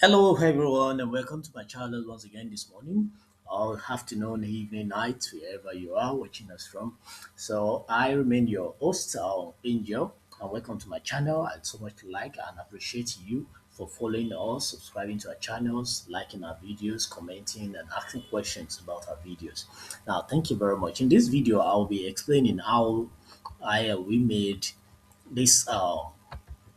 Hello, everyone, and welcome to my channel once again this morning, or afternoon, evening, night, wherever you are watching us from. So, I remain your host, Angel, and welcome to my channel. I'd so much like and appreciate you for following us, subscribing to our channels, liking our videos, commenting, and asking questions about our videos. Now, thank you very much. In this video, I'll be explaining how we made this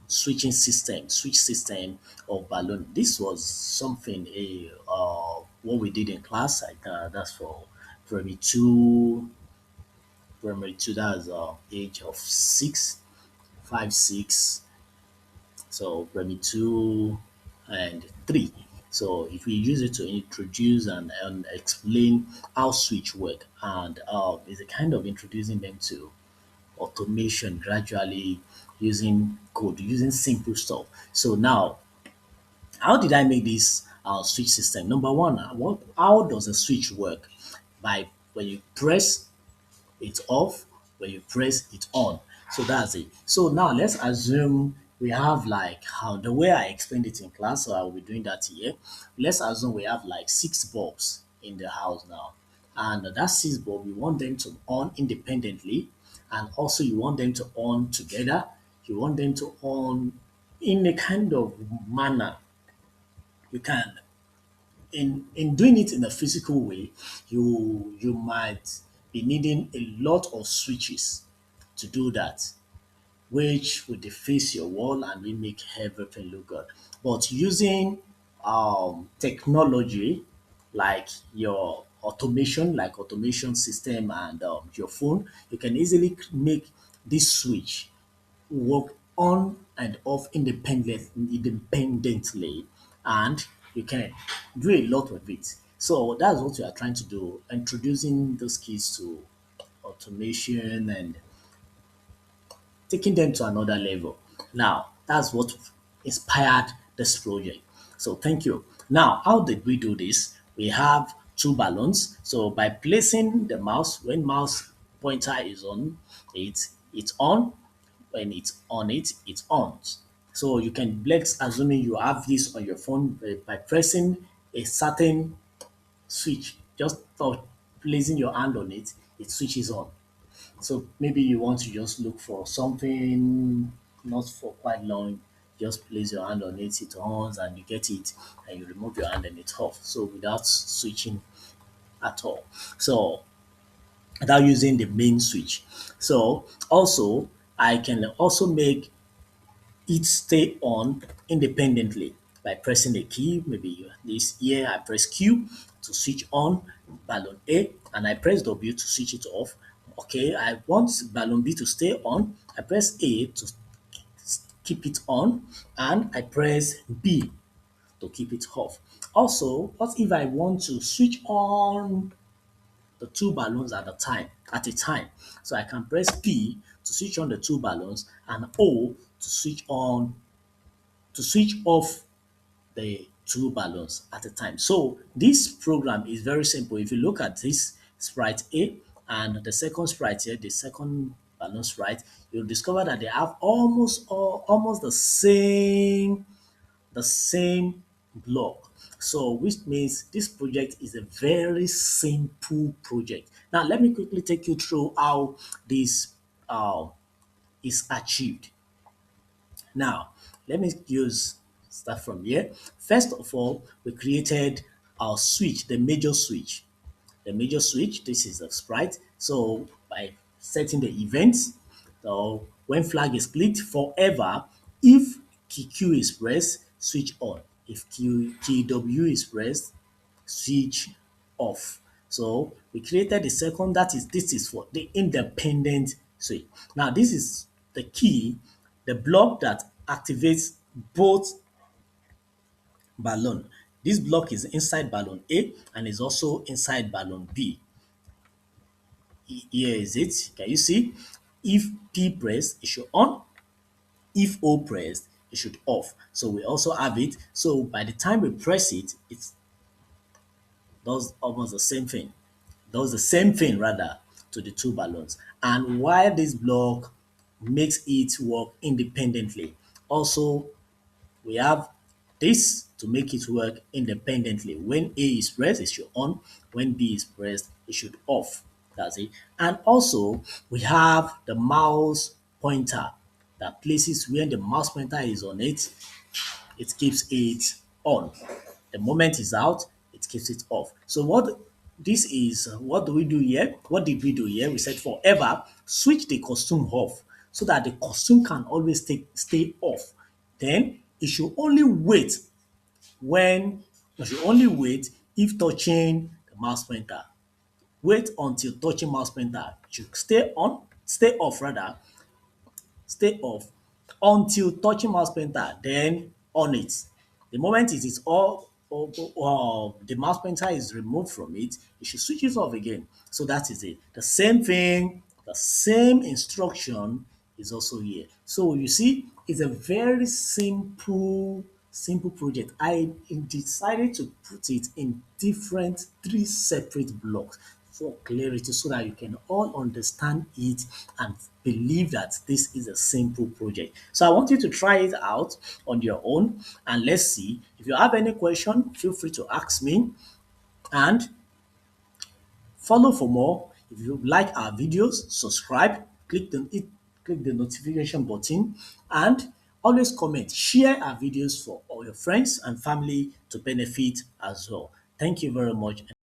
switch system of balloon. This was something a what we did in class. Like that's for primary two, primary two. That's age of 6, 5, 6. So primary two and three. So if we use it to introduce and explain how switch work, and it's a kind of introducing them to automation gradually using code, using simple stuff. So now, how did I make this switch system? Number one, how does a switch work? By when you press it off, when you press it on. So that's it. So now let's assume we have like how the way I explained it in class, so I will be doing that here. Let's assume we have like six bulbs in the house now. And that six bulb, you want them to on independently, and also you want them to on together. You want them to on in a kind of manner you can in doing it in a physical way, you might be needing a lot of switches to do that, which will deface your wall and will make everything look good. But using technology like your automation, like automation system and your phone, you can easily make this switch work on and off independently, and you can do a lot with it. So that's what we are trying to do, introducing those keys to automation and taking them to another level. Now, that's what inspired this project. So thank you. Now, how did we do this? We have two balloons. So by placing the mouse, when mouse pointer is on, it's on. When it's on it's on. So you can let's assuming you have this on your phone by pressing a certain switch, just for placing your hand on it, it switches on. So maybe you want to just look for something not for quite long, just place your hand on it, it on and you get it, and you remove your hand and it's off. So without switching at all. So without using the main switch. So also I can also make it stay on independently by pressing a key. Maybe this here I press Q to switch on balloon A and I press W to switch it off. Okay, I want balloon B to stay on. I press A to keep it on and I press B to keep it off. Also, what if I want to switch on the two balloons at a time? So I can press P to switch on the two balloons and O to switch off the two balloons at a time. So this program is very simple. If you look at this sprite A and the second sprite here, the second balloon sprite, you'll discover that they have almost the same block. So which means this project is a very simple project. Now let me quickly take you through how this uh, is achieved. Now, let me use start from here. First of all, we created our switch, the major switch. The major switch, this is a sprite. So by setting the events, so when flag is clicked forever, if key Q is pressed, switch on. If key W is pressed, switch off. So we created the second, this is for the independent switch. Now this is the key, the block that activates both balloon. This block is inside balloon A and is also inside balloon B. Here is it. Can you see? If P pressed, it should on. If O pressed, it should off. So we also have it. So by the time we press it, it does almost the same thing. Does the same thing rather to the two balloons. And while this block makes it work independently, also we have this to make it work independently. When A is pressed, it should on. When B is pressed, it should off. That's it. And also, we have the mouse pointer that places when the mouse pointer is on it, it keeps it on. The moment it's out, it keeps it off. So what this is, what do we do here? What did we do here? We said forever, switch the costume off so that the costume can always stay off. Then it should only wait when, it should only wait if touching the mouse pointer. Wait until touching mouse pointer. It should stay off rather, stay off until touching mouse pointer, then on it. The moment it is all the mouse pointer is removed from it, you should switch it off again. So that is it. The same thing, the same instruction is also here. So you see, it's a very simple project. I decided to put it in different three separate blocks for clarity so that you can all understand it and believe that this is a simple project. So I want you to try it out on your own and let's see. If you have any question, feel free to ask me and follow for more. If you like our videos, subscribe, click the notification button and always comment. Share our videos for all your friends and family to benefit as well. Thank you very much.